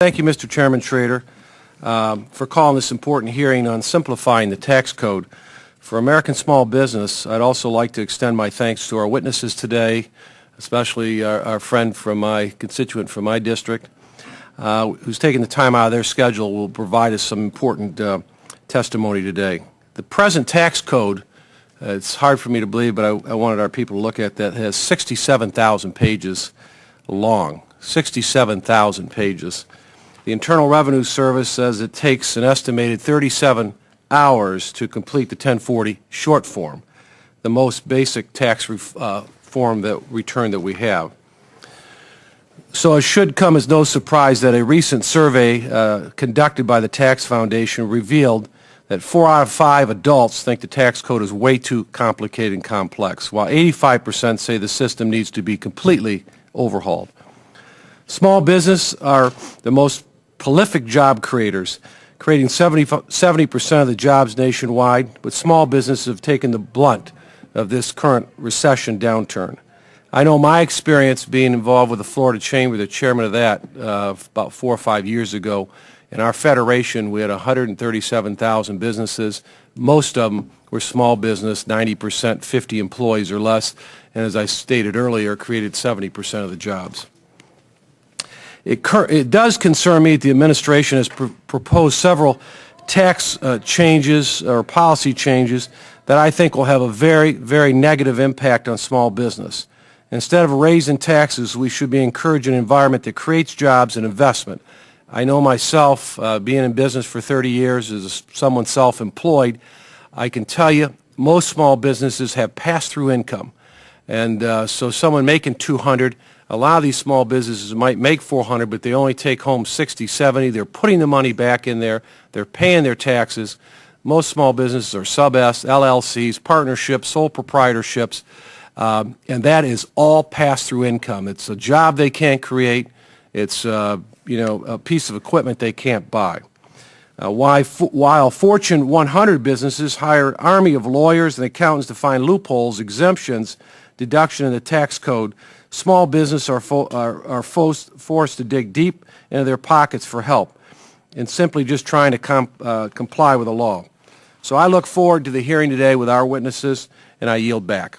Thank you, Mr. Chairman Schrader, for calling this important hearing on simplifying the tax code. For American small business, I'd also like to extend my thanks to our witnesses today, especially our friend from my constituent from my district, who's taken the time out of their schedule, will provide us some important testimony today. The present tax code, it's hard for me to believe, but I wanted our people to look at that, has 67,000 pages long, 67,000 pages. The Internal Revenue Service says it takes an estimated 37 hours to complete the 1040 short form, the most basic tax return that we have. So it should come as no surprise that a recent survey conducted by the Tax Foundation revealed that 4 out of 5 adults think the tax code is way too complicated and complex, while 85% say the system needs to be completely overhauled. Small business are the most prolific job creators, creating 70% of the jobs nationwide, but small businesses have taken the blunt of this current recession downturn. I know my experience being involved with the Florida Chamber, the chairman of that, about 4 or 5 years ago. In our federation, we had 137,000 businesses. Most of them were small business, 90%, 50 employees or less, and as I stated earlier, created 70% of the jobs. It does concern me that the administration has proposed several tax changes or policy changes that I think will have a very, very negative impact on small business. Instead of raising taxes, we should be encouraging an environment that creates jobs and investment. I know myself, being in business for 30 years as someone self-employed, I can tell you most small businesses have pass-through income. And so someone making $200, a lot of these small businesses might make $400, but they only take home $60, $70. They're putting the money back in there. They're paying their taxes. Most small businesses are sub-S, LLCs, partnerships, sole proprietorships, and that is all pass-through income. It's a job they can't create. It's a piece of equipment they can't buy. While Fortune 100 businesses hire an army of lawyers and accountants to find loopholes, exemptions, deduction in the tax code, small businesses are forced to dig deep into their pockets for help and simply just trying to comply with the law. So I look forward to the hearing today with our witnesses, and I yield back.